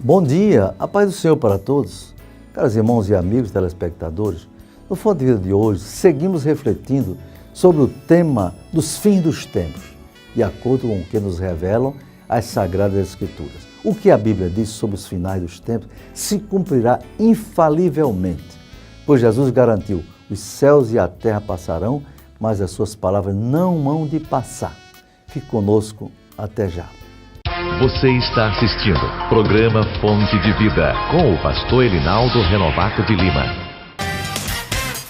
Bom dia, a paz do Senhor para todos. Caros irmãos e amigos telespectadores, no Fonte de Vida de hoje, seguimos refletindo sobre o tema dos fins dos tempos, de acordo com o que nos revelam as Sagradas Escrituras. O que a Bíblia diz sobre os finais dos tempos se cumprirá infalivelmente, pois Jesus garantiu: os céus e a terra passarão, mas as suas palavras não hão de passar. Fique conosco, até já. Você está assistindo programa Fonte de Vida com o pastor Elinaldo Renovato de Lima.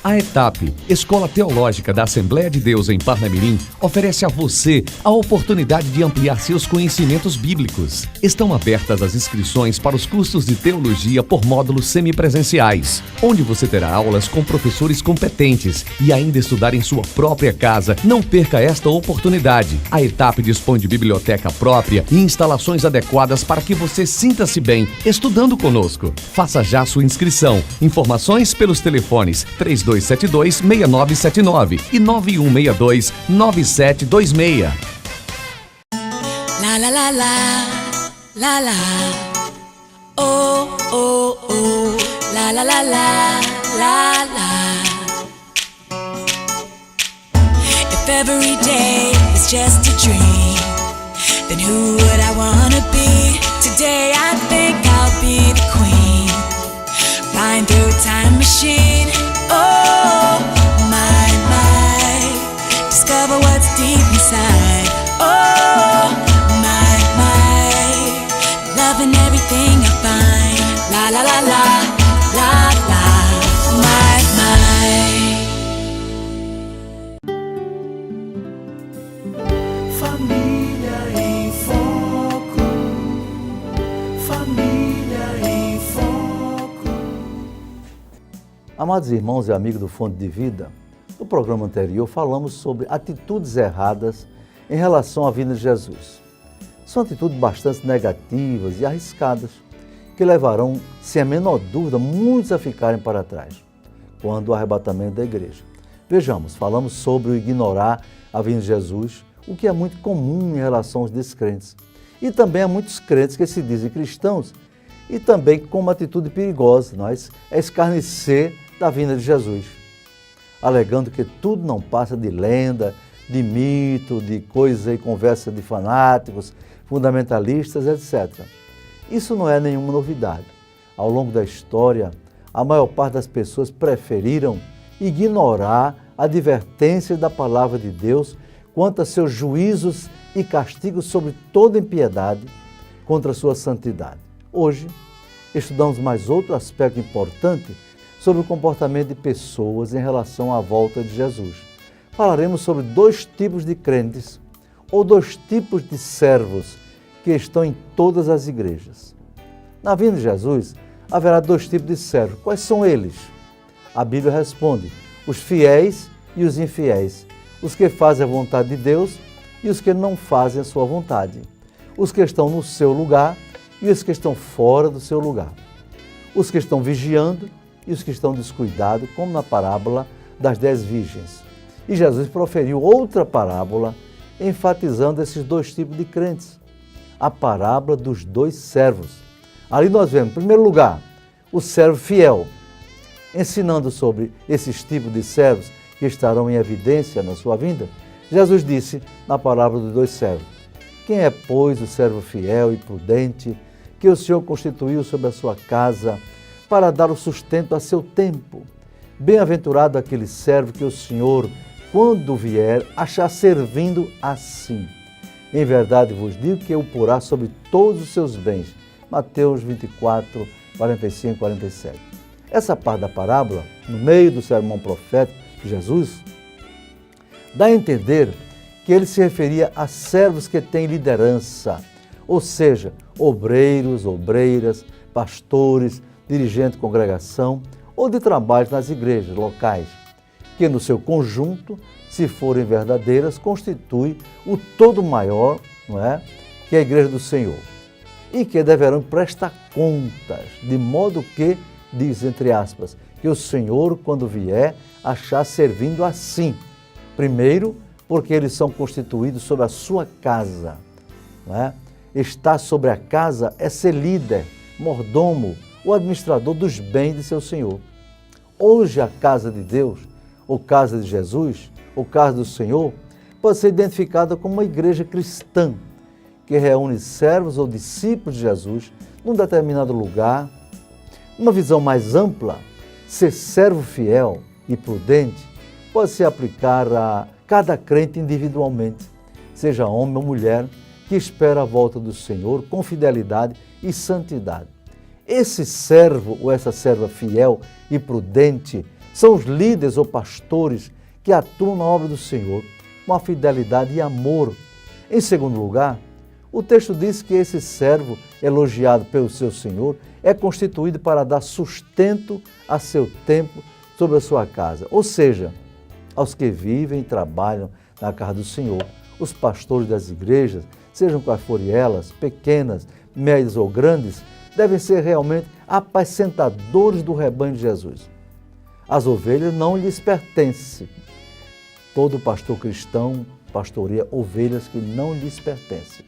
A ETAP, Escola Teológica da Assembleia de Deus em Parnamirim, oferece a você a oportunidade de ampliar seus conhecimentos bíblicos. Estão abertas as inscrições para os cursos de teologia por módulos semipresenciais, onde você terá aulas com professores competentes e ainda estudar em sua própria casa. Não perca esta oportunidade. A ETAP dispõe de biblioteca própria e instalações adequadas para que você sinta-se bem estudando conosco. Faça já sua inscrição. Informações pelos telefones 3272-6979 e 9162-9726. La la la la, la la, oh oh oh, la la la la, la la. If every day is just a dream, then who would I wanna be? Today I think I'll be the queen, flying through a time machine. Oh, my, discover what's deep inside. Oh, my, loving everything I find. La, la, la, la, la, la, my. Família em Foco. Família em Foco. Amados irmãos e amigos do Fonte de Vida, no programa anterior falamos sobre atitudes erradas em relação à vinda de Jesus. São atitudes bastante negativas e arriscadas, que levarão, sem a menor dúvida, muitos a ficarem para trás, quando o arrebatamento da igreja. Vejamos, falamos sobre o ignorar a vinda de Jesus, o que é muito comum em relação aos descrentes. E também há muitos crentes que se dizem cristãos e também com uma atitude perigosa, é escarnecer da vinda de Jesus, alegando que tudo não passa de lenda, de mito, de coisa e conversa de fanáticos, fundamentalistas, etc. Isso não é nenhuma novidade. Ao longo da história, a maior parte das pessoas preferiram ignorar a advertência da palavra de Deus quanto a seus juízos e castigos sobre toda impiedade contra a sua santidade. Hoje, estudamos mais outro aspecto importante sobre o comportamento de pessoas em relação à volta de Jesus. Falaremos sobre dois tipos de crentes ou dois tipos de servos que estão em todas as igrejas. Na vinda de Jesus, haverá dois tipos de servos. Quais são eles? A Bíblia responde: os fiéis e os infiéis, os que fazem a vontade de Deus e os que não fazem a sua vontade, os que estão no seu lugar e os que estão fora do seu lugar, os que estão vigiando e os que estão descuidados, como na parábola das 10 virgens. E Jesus proferiu outra parábola, enfatizando esses dois tipos de crentes, a parábola dos dois servos. Ali nós vemos, em primeiro lugar, o servo fiel, ensinando sobre esses tipos de servos que estarão em evidência na sua vinda. Jesus disse na parábola dos dois servos: quem é, pois, o servo fiel e prudente que o Senhor constituiu sobre a sua casa para dar o sustento a seu tempo? Bem-aventurado aquele servo que o Senhor, quando vier, achar servindo assim. Em verdade vos digo que o porá sobre todos os seus bens. Mateus 24, 45 e 47. Essa parte da parábola, no meio do sermão profético de Jesus, dá a entender que ele se referia a servos que têm liderança, ou seja, obreiros, obreiras, pastores, dirigentes de congregação ou de trabalho nas igrejas locais, que no seu conjunto, se forem verdadeiras, constitui o todo maior, que é a igreja do Senhor, e que deverão prestar contas, de modo que, diz entre aspas, que o Senhor, quando vier, achar servindo assim. Primeiro, porque eles são constituídos sobre a sua casa. Estar sobre a casa é ser líder, mordomo ou administrador dos bens de seu Senhor. Hoje a casa de Deus, ou casa de Jesus, ou casa do Senhor, pode ser identificada como uma igreja cristã, que reúne servos ou discípulos de Jesus num determinado lugar. Uma visão mais ampla, ser servo fiel e prudente pode se aplicar a cada crente individualmente, seja homem ou mulher, que espera a volta do Senhor com fidelidade e santidade. Esse servo ou essa serva fiel e prudente são os líderes ou pastores que atuam na obra do Senhor com a fidelidade e amor. Em segundo lugar, o texto diz que esse servo, elogiado pelo seu Senhor, é constituído para dar sustento a seu tempo sobre a sua casa, ou seja, aos que vivem e trabalham na casa do Senhor. Os pastores das igrejas, sejam quais forem elas, pequenas, médias ou grandes, devem ser realmente apacentadores do rebanho de Jesus. As ovelhas não lhes pertencem. Todo pastor cristão pastoreia ovelhas que não lhes pertencem.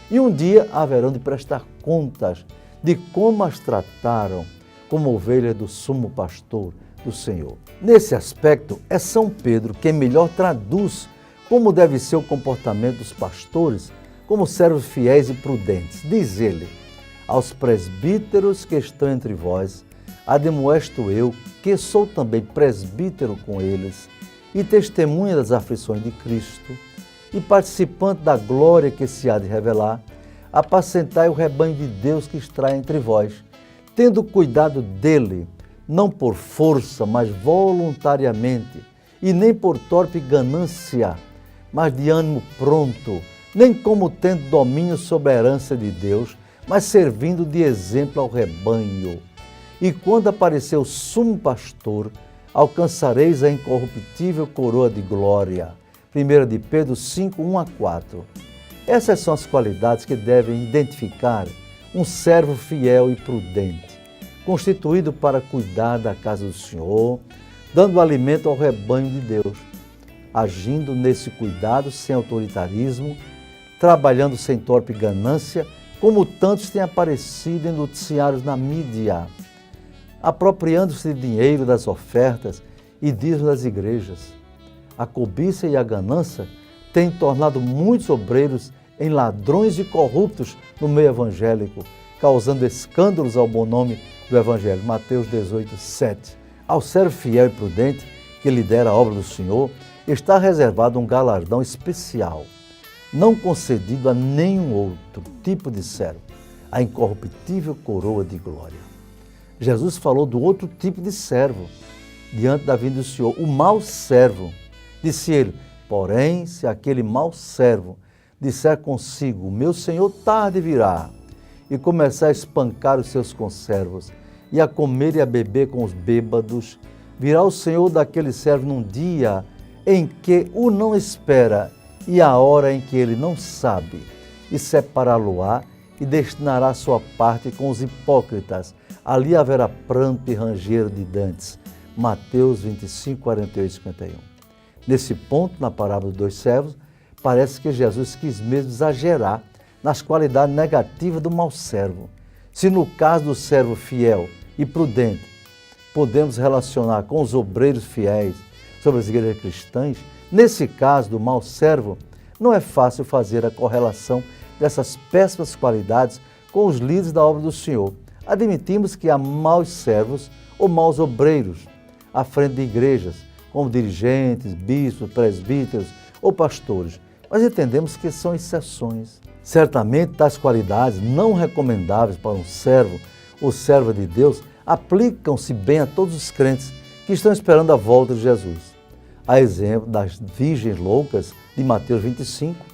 E um dia haverão de prestar contas de como as trataram como ovelhas do sumo pastor do Senhor. Nesse aspecto, é São Pedro quem melhor traduz como deve ser o comportamento dos pastores como servos fiéis e prudentes. Diz ele: aos presbíteros que estão entre vós, admoesto eu, que sou também presbítero com eles, e testemunha das aflições de Cristo, e participante da glória que se há de revelar, apacentai o rebanho de Deus que está entre vós, tendo cuidado dele, não por força, mas voluntariamente, e nem por torpe ganância, mas de ânimo pronto, nem como tendo domínio sobre a herança de Deus, mas servindo de exemplo ao rebanho. E quando aparecer o sumo pastor, alcançareis a incorruptível coroa de glória. 1 de Pedro 5, 1 a 4. Essas são as qualidades que devem identificar um servo fiel e prudente, constituído para cuidar da casa do Senhor, dando alimento ao rebanho de Deus, agindo nesse cuidado sem autoritarismo, trabalhando sem torpe ganância, como tantos têm aparecido em noticiários na mídia, apropriando-se de dinheiro das ofertas e dízimos das igrejas. A cobiça e a ganância têm tornado muitos obreiros em ladrões e corruptos no meio evangélico, causando escândalos ao bom nome do Evangelho. Mateus 18, 7. Ao servo fiel e prudente, que lidera a obra do Senhor, está reservado um galardão especial, não concedido a nenhum outro tipo de servo, a incorruptível coroa de glória. Jesus falou do outro tipo de servo, diante da vinda do Senhor, o mau servo. Disse ele: porém, se aquele mau servo disser consigo, meu Senhor tarde virá, e começar a espancar os seus conservos, e a comer e a beber com os bêbados, virá o Senhor daquele servo num dia em que o não espera, e a hora em que ele não sabe, e separá-lo-á, e destinará sua parte com os hipócritas. Ali haverá pranto e ranger de dentes. Mateus 25, 48 e 51. Nesse ponto, na parábola dos dois servos, parece que Jesus quis mesmo exagerar nas qualidades negativas do mau servo. Se no caso do servo fiel e prudente, podemos relacionar com os obreiros fiéis sobre as igrejas cristãs, nesse caso do mau servo, não é fácil fazer a correlação dessas péssimas qualidades com os líderes da obra do Senhor. Admitimos que há maus servos ou maus obreiros à frente de igrejas, como dirigentes, bispos, presbíteros ou pastores, mas entendemos que são exceções. Certamente, tais qualidades não recomendáveis para um servo ou serva de Deus aplicam-se bem a todos os crentes que estão esperando a volta de Jesus. A exemplo das virgens loucas de Mateus 25,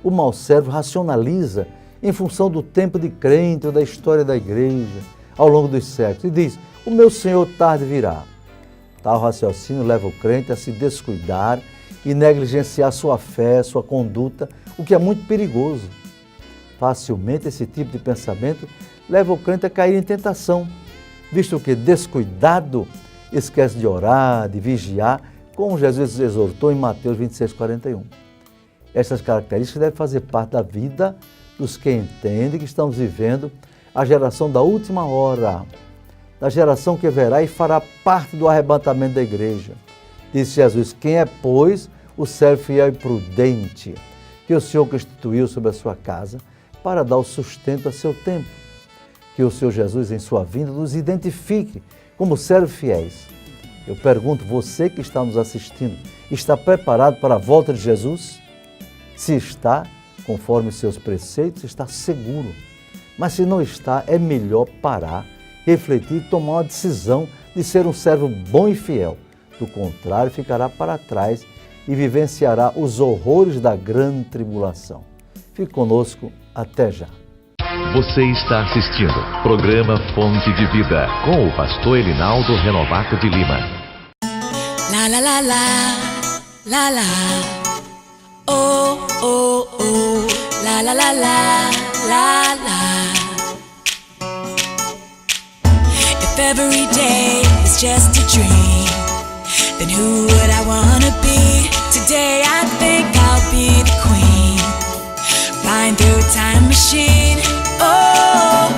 o mau servo racionaliza em função do tempo de crente ou da história da igreja ao longo dos séculos e diz: o meu Senhor tarde virá. Tal raciocínio leva o crente a se descuidar e negligenciar sua fé, sua conduta, o que é muito perigoso. Facilmente esse tipo de pensamento leva o crente a cair em tentação, visto que, descuidado, esquece de orar, de vigiar, como Jesus exortou em Mateus 26, 41. Estas características devem fazer parte da vida dos que entendem que estamos vivendo a geração da última hora, da geração que verá e fará parte do arrebatamento da igreja. Disse Jesus: quem é, pois, o servo fiel e prudente que o Senhor constituiu sobre a sua casa para dar o sustento a seu tempo? Que o Senhor Jesus, em sua vinda, nos identifique como servos fiéis. Eu pergunto, você que está nos assistindo, está preparado para a volta de Jesus? Se está, conforme os seus preceitos, está seguro. Mas se não está, é melhor parar, refletir e tomar uma decisão de ser um servo bom e fiel. Do contrário, ficará para trás e vivenciará os horrores da grande tribulação. Fique conosco, até já. Você está assistindo programa Fonte de Vida com o pastor Elinaldo Renovato de Lima. La la la la, la la. Oh oh oh, la la la la, la la. If every day is just a dream, then who would I wanna be? Today I think I'll be the queen, flying through a time machine. Oh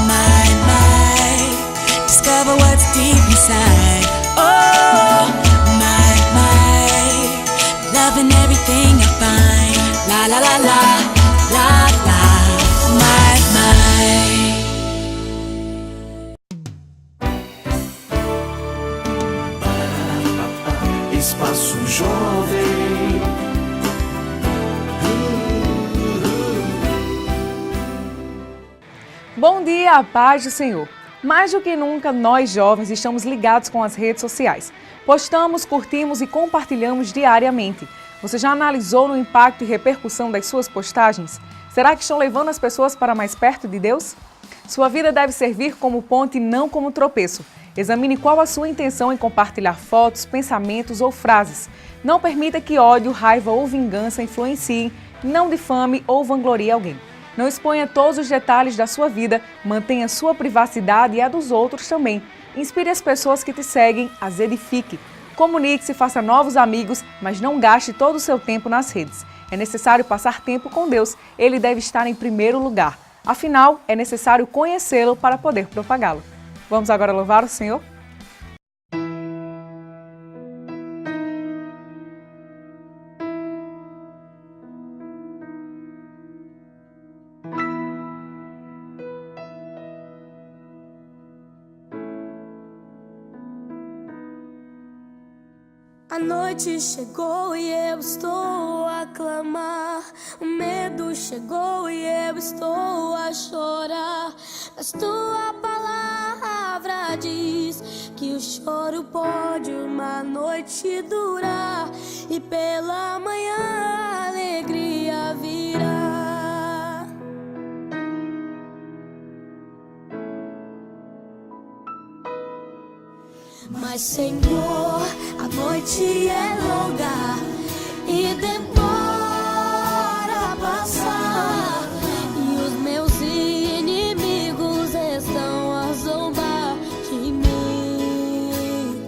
my, my, discover what's deep inside. Oh my, my, loving everything I find. La la la la, la la, my, my. Espaço Jovem. Bom dia, a paz do Senhor. Mais do que nunca, nós jovens estamos ligados com as redes sociais. Postamos, curtimos e compartilhamos diariamente. Você já analisou no impacto e repercussão das suas postagens? Será que estão levando as pessoas para mais perto de Deus? Sua vida deve servir como ponte e não como tropeço. Examine qual a sua intenção em compartilhar fotos, pensamentos ou frases. Não permita que ódio, raiva ou vingança influenciem, não difame ou vanglorie alguém. Não exponha todos os detalhes da sua vida, mantenha sua privacidade e a dos outros também. Inspire as pessoas que te seguem, as edifique. Comunique-se, faça novos amigos, mas não gaste todo o seu tempo nas redes. É necessário passar tempo com Deus, Ele deve estar em primeiro lugar. Afinal, é necessário conhecê-lo para poder propagá-lo. Vamos agora louvar o Senhor? A noite chegou e eu estou a clamar. O medo chegou e eu estou a chorar. Mas tua palavra diz que o choro pode uma noite durar, e pela manhã a alegria virá. Mas Senhor, a noite é longa e demora a passar, e os meus inimigos estão a zombar de mim.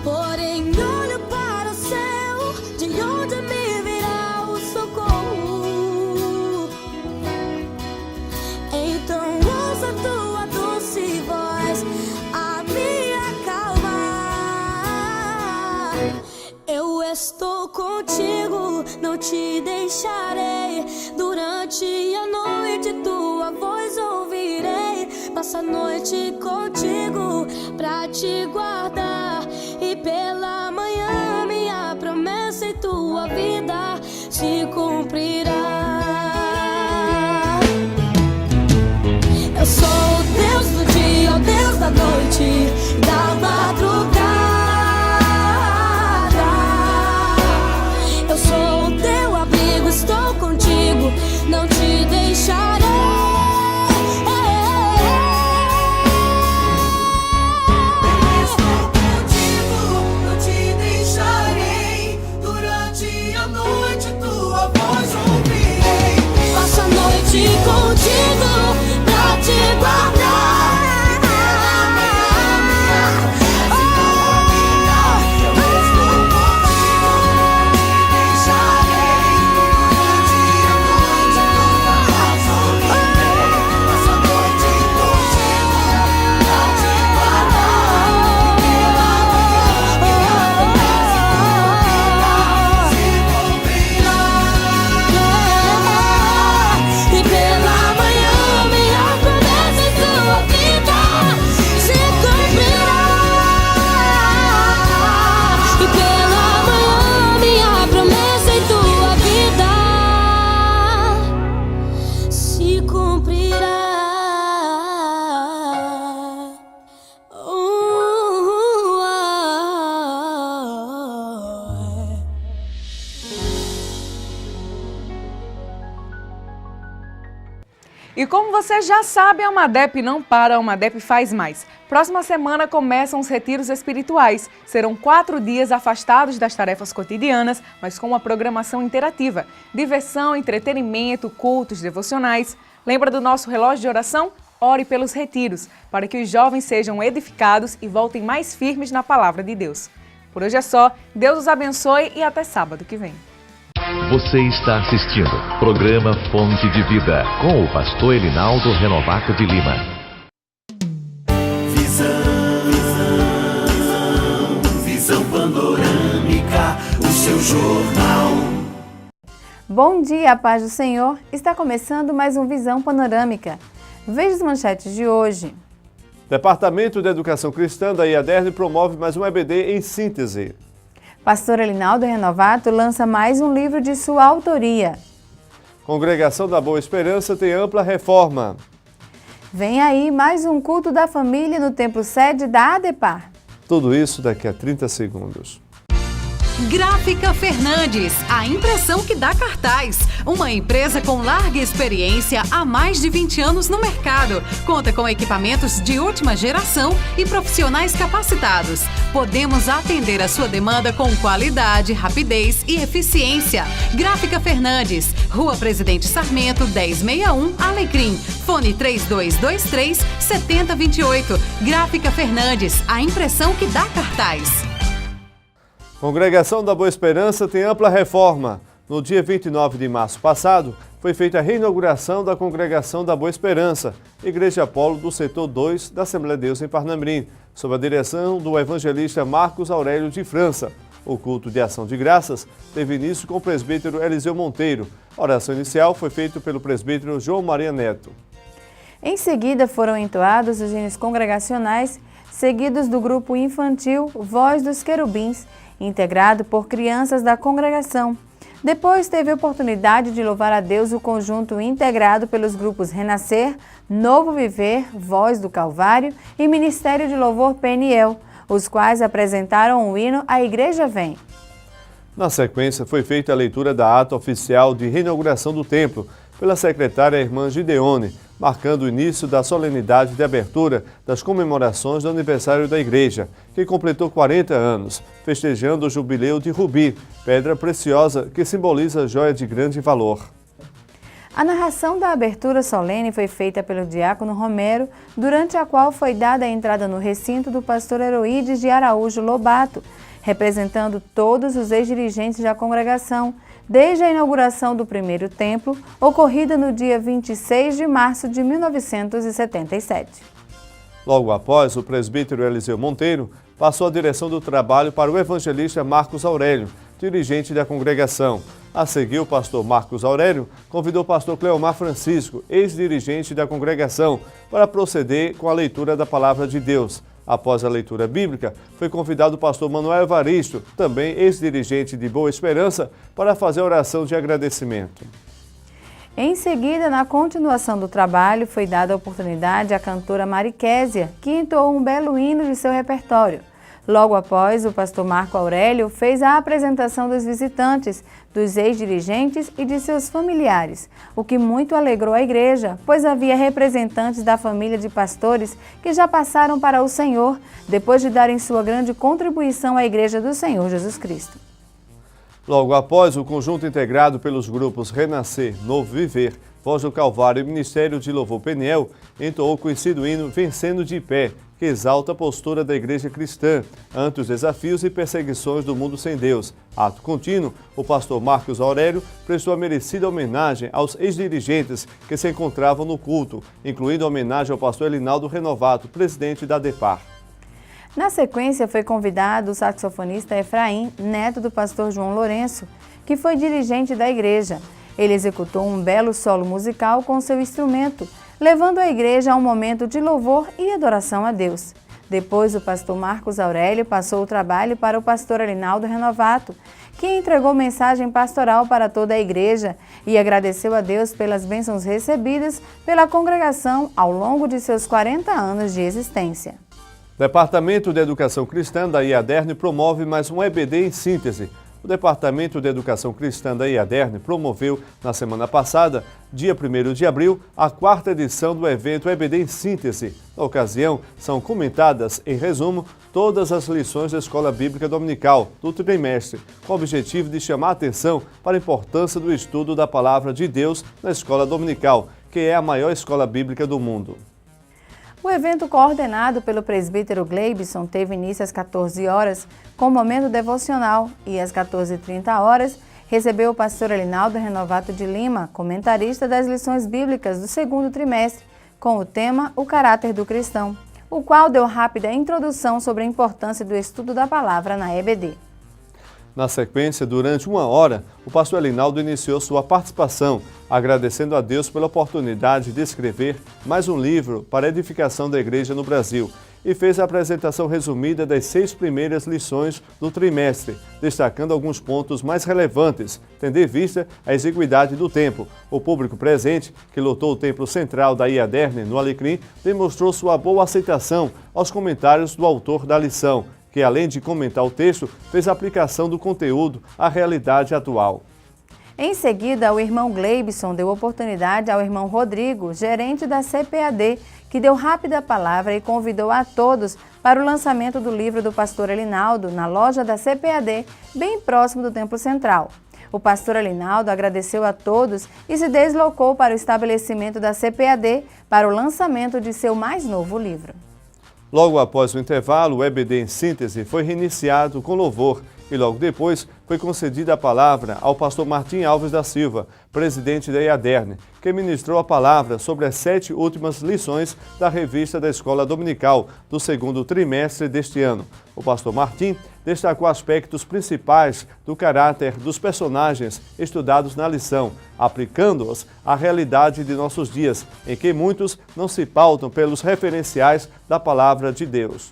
Porém olho para o céu, de onde me virá o socorro. Então ouça a tua doce voz a me acalmar. Eu estou contigo, não te deixarei. Durante a noite tua voz ouvirei. Passa a noite contigo pra te guardar, e pela manhã minha promessa em tua vida se cumprirá. Eu sou o Deus do dia, o Deus da noite, da madrugada. Eu sou o teu abrigo, estou contigo, não te deixarei. Estou contigo, não te deixarei. Durante a noite tua voz ouvirei. E como você já sabe, a Amadep não para, a Amadep faz mais. Próxima semana começam os retiros espirituais. Serão 4 dias afastados das tarefas cotidianas, mas com uma programação interativa. Diversão, entretenimento, cultos, devocionais. Lembra do nosso relógio de oração? Ore pelos retiros, para que os jovens sejam edificados e voltem mais firmes na palavra de Deus. Por hoje é só. Deus os abençoe e até sábado que vem. Você está assistindo programa Fonte de Vida com o pastor Elinaldo Renovato de Lima. Visão panorâmica, o seu jornal. Bom dia, a paz do Senhor. Está começando mais um Visão Panorâmica. Veja as manchetes de hoje. Departamento de Educação Cristã da IADERN promove mais um EBD em síntese. Pastor Elinaldo Renovato lança mais um livro de sua autoria. Congregação da Boa Esperança tem ampla reforma. Vem aí mais um culto da família no templo sede da ADEPAR. Tudo isso daqui a 30 segundos. Gráfica Fernandes, a impressão que dá cartaz. Uma empresa com larga experiência há mais de 20 anos no mercado. Conta com equipamentos de última geração e profissionais capacitados. Podemos atender a sua demanda com qualidade, rapidez e eficiência. Gráfica Fernandes, Rua Presidente Sarmento, 1061, Alecrim. Fone 3223-7028. Gráfica Fernandes, a impressão que dá cartaz. Congregação da Boa Esperança tem ampla reforma. No dia 29 de março passado, foi feita a reinauguração da Congregação da Boa Esperança, Igreja Polo do Setor 2 da Assembleia de Deus em Parnamirim, sob a direção do evangelista Marcos Aurélio de França. O culto de ação de graças teve início com o presbítero Eliseu Monteiro. A oração inicial foi feita pelo presbítero João Maria Neto. Em seguida foram entoados os hinos congregacionais, seguidos do grupo infantil Voz dos Querubins, integrado por crianças da congregação. Depois teve a oportunidade de louvar a Deus o conjunto integrado pelos grupos Renascer, Novo Viver, Voz do Calvário e Ministério de Louvor Peniel, os quais apresentaram o hino A Igreja Vem. Na sequência, foi feita a leitura da ata oficial de reinauguração do templo pela secretária irmã Gideone, marcando o início da solenidade de abertura das comemorações do aniversário da igreja, que completou 40 anos, festejando o jubileu de rubi, pedra preciosa que simboliza joia de grande valor. A narração da abertura solene foi feita pelo diácono Romero, durante a qual foi dada a entrada no recinto do pastor Heroídes de Araújo Lobato, representando todos os ex-dirigentes da congregação, desde a inauguração do primeiro templo, ocorrida no dia 26 de março de 1977. Logo após, o presbítero Eliseu Monteiro passou a direção do trabalho para o evangelista Marcos Aurélio, dirigente da congregação. A seguir, o pastor Marcos Aurélio convidou o pastor Cleomar Francisco, ex-dirigente da congregação, para proceder com a leitura da Palavra de Deus. Após a leitura bíblica, foi convidado o pastor Manuel Evaristo, também ex-dirigente de Boa Esperança, para fazer a oração de agradecimento. Em seguida, na continuação do trabalho, foi dada a oportunidade à cantora Mariquésia, que entoou um belo hino de seu repertório. Logo após, o pastor Marco Aurélio fez a apresentação dos visitantes, dos ex-dirigentes e de seus familiares, o que muito alegrou a igreja, pois havia representantes da família de pastores que já passaram para o Senhor, depois de darem sua grande contribuição à Igreja do Senhor Jesus Cristo. Logo após, o conjunto integrado pelos grupos Renascer, Novo Viver, Voz do Calvário e Ministério de Louvor Peniel entoou o conhecido hino Vencendo de Pé, que exalta a postura da igreja cristã ante os desafios e perseguições do mundo sem Deus. Ato contínuo, o pastor Marcos Aurélio prestou a merecida homenagem aos ex-dirigentes que se encontravam no culto, incluindo a homenagem ao pastor Elinaldo Renovato, presidente da ADEPAR. Na sequência, foi convidado o saxofonista Efraim, neto do pastor João Lourenço, que foi dirigente da igreja. Ele executou um belo solo musical com seu instrumento, levando a igreja a um momento de louvor e adoração a Deus. Depois, o pastor Marcos Aurélio passou o trabalho para o pastor Elinaldo Renovato, que entregou mensagem pastoral para toda a igreja e agradeceu a Deus pelas bênçãos recebidas pela congregação ao longo de seus 40 anos de existência. Departamento de Educação Cristã da IADERN promove mais um EBD em síntese. O Departamento de Educação Cristã da IADERN promoveu, na semana passada, dia 1º de abril, a 4ª edição do evento EBD em Síntese. Na ocasião, são comentadas, em resumo, todas as lições da Escola Bíblica Dominical do trimestre, com o objetivo de chamar a atenção para a importância do estudo da Palavra de Deus na Escola Dominical, que é a maior escola bíblica do mundo. O evento, coordenado pelo presbítero Gleibson, teve início às 14 horas, com momento devocional, e às 14h30 recebeu o pastor Elinaldo Renovato de Lima, comentarista das lições bíblicas do 2º trimestre, com o tema O Caráter do Cristão, o qual deu rápida introdução sobre a importância do estudo da palavra na EBD. Na sequência, durante 1 hora, o pastor Elinaldo iniciou sua participação, agradecendo a Deus pela oportunidade de escrever mais um livro para a edificação da igreja no Brasil, e fez a apresentação resumida das 6 primeiras lições do trimestre, destacando alguns pontos mais relevantes, tendo em vista a exiguidade do tempo. O público presente, que lotou o templo central da IADERN, no Alecrim, demonstrou sua boa aceitação aos comentários do autor da lição, que, além de comentar o texto, fez a aplicação do conteúdo à realidade atual. Em seguida, o irmão Gleibson deu oportunidade ao irmão Rodrigo, gerente da CPAD, que deu rápida palavra e convidou a todos para o lançamento do livro do pastor Elinaldo na loja da CPAD, bem próximo do Templo Central. O pastor Elinaldo agradeceu a todos e se deslocou para o estabelecimento da CPAD para o lançamento de seu mais novo livro. Logo após o intervalo, o EBD em Síntese foi reiniciado com louvor e logo depois foi concedida a palavra ao pastor Martim Alves da Silva, presidente da IADERN, que ministrou a palavra sobre as 7 últimas lições da revista da Escola Dominical do 2º trimestre deste ano. O pastor Martim destacou aspectos principais do caráter dos personagens estudados na lição, aplicando-os à realidade de nossos dias, em que muitos não se pautam pelos referenciais da palavra de Deus.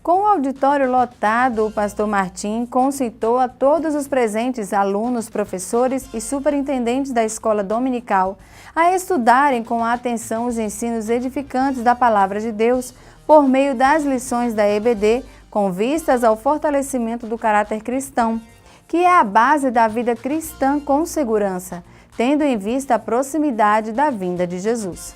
Com o auditório lotado, o pastor Martim concitou a todos os presentes, alunos, professores e superintendentes da escola dominical, a estudarem com atenção os ensinos edificantes da palavra de Deus por meio das lições da EBD, com vistas ao fortalecimento do caráter cristão, que é a base da vida cristã com segurança, tendo em vista a proximidade da vinda de Jesus.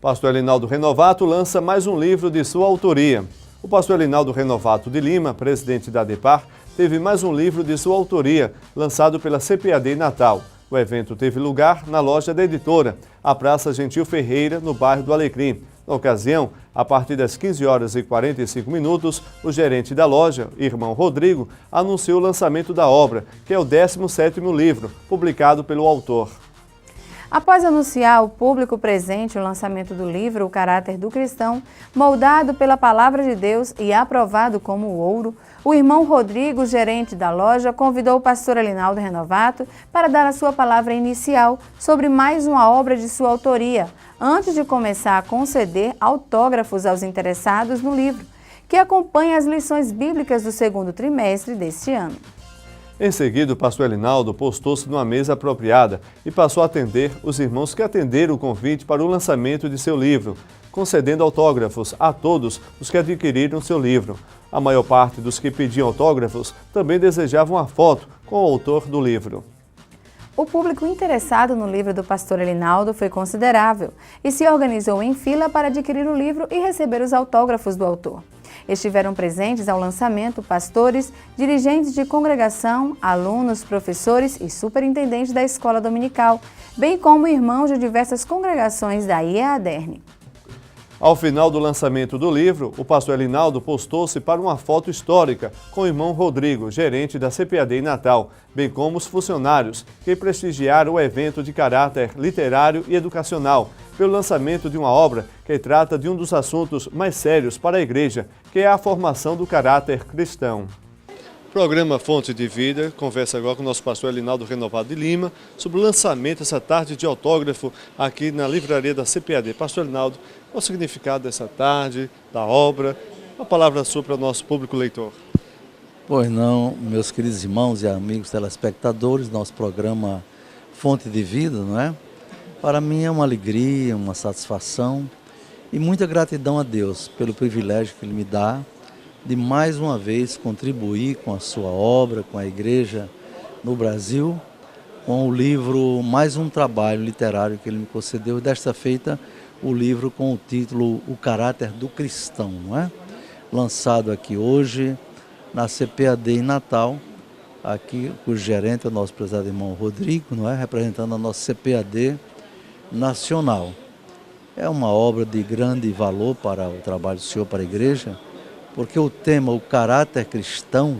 Pastor Elinaldo Renovato lança mais um livro de sua autoria. O pastor Elinaldo Renovato de Lima, presidente da ADEPAR, teve mais um livro de sua autoria, lançado pela CPAD em Natal. O evento teve lugar na loja da editora, a Praça Gentil Ferreira, no bairro do Alecrim. Na ocasião, a partir das 15h45, o gerente da loja, irmão Rodrigo, anunciou o lançamento da obra, que é o 17º livro, publicado pelo autor. Após anunciar ao público presente o lançamento do livro O Caráter do Cristão, moldado pela Palavra de Deus e aprovado como ouro, o irmão Rodrigo, gerente da loja, convidou o pastor Elinaldo Renovato para dar a sua palavra inicial sobre mais uma obra de sua autoria, antes de começar a conceder autógrafos aos interessados no livro, que acompanha as lições bíblicas do 2º trimestre deste ano. Em seguida, o pastor Elinaldo postou-se numa mesa apropriada e passou a atender os irmãos que atenderam o convite para o lançamento de seu livro, concedendo autógrafos a todos os que adquiriram seu livro. A maior parte dos que pediam autógrafos também desejavam a foto com o autor do livro. O público interessado no livro do pastor Elinaldo foi considerável e se organizou em fila para adquirir o livro e receber os autógrafos do autor. Estiveram presentes ao lançamento pastores, dirigentes de congregação, alunos, professores e superintendentes da escola dominical, bem como irmãos de diversas congregações da IADERN. Ao final do lançamento do livro, o pastor Elinaldo postou-se para uma foto histórica com o irmão Rodrigo, gerente da CPAD em Natal, bem como os funcionários que prestigiaram o evento de caráter literário e educacional, pelo lançamento de uma obra que trata de um dos assuntos mais sérios para a igreja, que é a formação do caráter cristão. Programa Fonte de Vida conversa agora com o nosso pastor Elinaldo Renovado de Lima sobre o lançamento essa tarde de autógrafo aqui na livraria da CPAD. Pastor Elinaldo, qual o significado dessa tarde, da obra? Uma palavra sua para o nosso público leitor. Pois não, meus queridos irmãos e amigos telespectadores, nosso programa Fonte de Vida, não é? Para mim é uma alegria, uma satisfação e muita gratidão a Deus pelo privilégio que Ele me dá de mais uma vez contribuir com a sua obra, com a igreja no Brasil, com o livro, mais um trabalho literário que ele me concedeu, desta feita o livro com o título O Caráter do Cristão, não é? Lançado aqui hoje na CPAD em Natal, aqui o gerente é o nosso prezado irmão Rodrigo, não é? Representando a nossa CPAD nacional. É uma obra de grande valor para o trabalho do Senhor, para a igreja, porque o tema, o caráter cristão,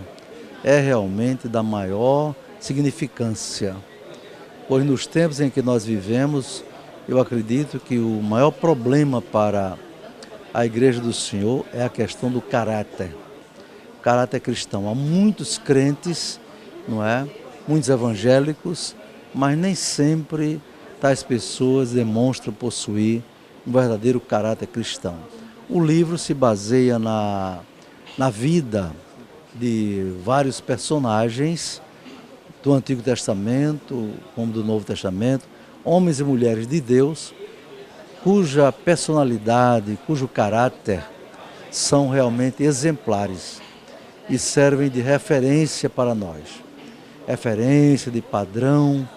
é realmente da maior significância. Pois nos tempos em que nós vivemos, eu acredito que o maior problema para a igreja do Senhor é a questão do caráter. O caráter cristão. Há muitos crentes, não é? Muitos evangélicos, mas nem sempre tais pessoas demonstram possuir um verdadeiro caráter cristão. O livro se baseia na vida de vários personagens do Antigo Testamento, como do Novo Testamento, homens e mulheres de Deus, cuja personalidade, cujo caráter são realmente exemplares e servem de referência para nós. Referência de padrão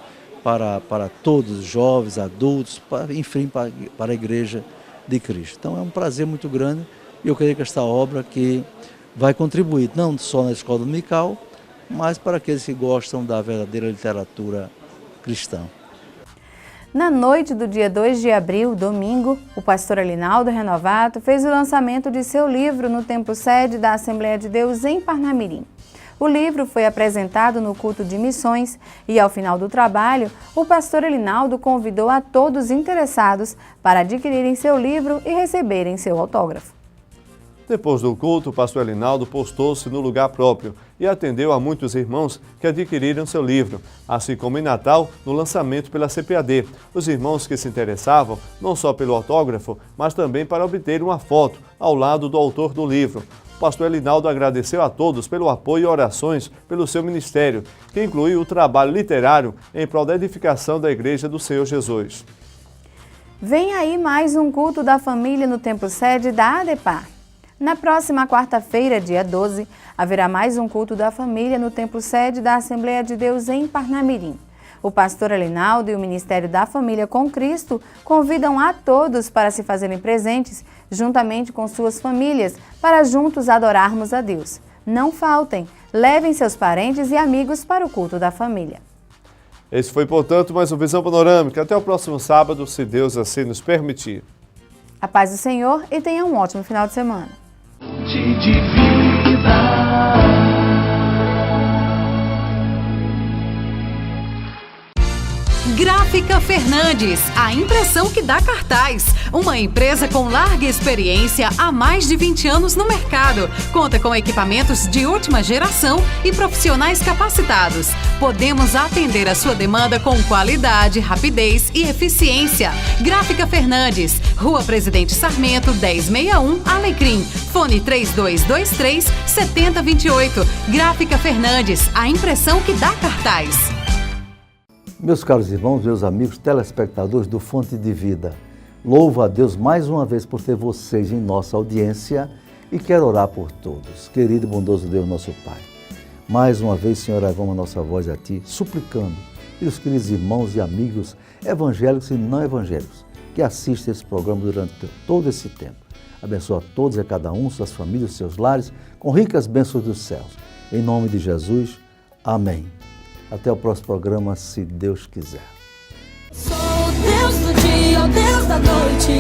para todos, jovens, adultos, enfim, para a Igreja de Cristo. Então é um prazer muito grande e eu creio que esta obra que vai contribuir não só na escola dominical, mas para aqueles que gostam da verdadeira literatura cristã. Na noite do dia 2 de abril, domingo, o pastor Elinaldo Renovato fez o lançamento de seu livro no templo sede da Assembleia de Deus em Parnamirim. O livro foi apresentado no culto de missões e, ao final do trabalho, o pastor Elinaldo convidou a todos interessados para adquirirem seu livro e receberem seu autógrafo. Depois do culto, o pastor Elinaldo postou-se no lugar próprio e atendeu a muitos irmãos que adquiriram seu livro, assim como em Natal, no lançamento pela CPAD. Os irmãos que se interessavam, não só pelo autógrafo, mas também para obter uma foto ao lado do autor do livro. O pastor Elinaldo agradeceu a todos pelo apoio e orações pelo seu ministério, que incluiu o trabalho literário em prol da edificação da Igreja do Senhor Jesus. Vem aí mais um culto da família no templo sede da ADEPAR. Na próxima quarta-feira, dia 12, haverá mais um culto da família no templo sede da Assembleia de Deus em Parnamirim. O pastor Elinaldo e o Ministério da Família com Cristo convidam a todos para se fazerem presentes, juntamente com suas famílias, para juntos adorarmos a Deus. Não faltem, levem seus parentes e amigos para o culto da família. Esse foi, portanto, mais um Visão Panorâmica. Até o próximo sábado, se Deus assim nos permitir. A paz do Senhor e tenha um ótimo final de semana. De vida. Gráfica Fernandes, a impressão que dá cartaz. Uma empresa com larga experiência há mais de 20 anos no mercado. Conta com equipamentos de última geração e profissionais capacitados. Podemos atender a sua demanda com qualidade, rapidez e eficiência. Gráfica Fernandes, Rua Presidente Sarmento, 1061, Alecrim. Fone 3223-7028. Gráfica Fernandes, a impressão que dá cartaz. Meus caros irmãos, meus amigos, telespectadores do Fonte de Vida, louvo a Deus mais uma vez por ter vocês em nossa audiência e quero orar por todos. Querido e bondoso Deus, nosso Pai, mais uma vez, Senhor, elevamos a nossa voz a Ti, suplicando pelos queridos irmãos e amigos evangélicos e não evangélicos que assistem esse programa durante todo esse tempo. Abençoa a todos e a cada um, suas famílias, seus lares, com ricas bênçãos dos céus. Em nome de Jesus, amém. Até o próximo programa, se Deus quiser. Sou o Deus do dia, o Deus da noite.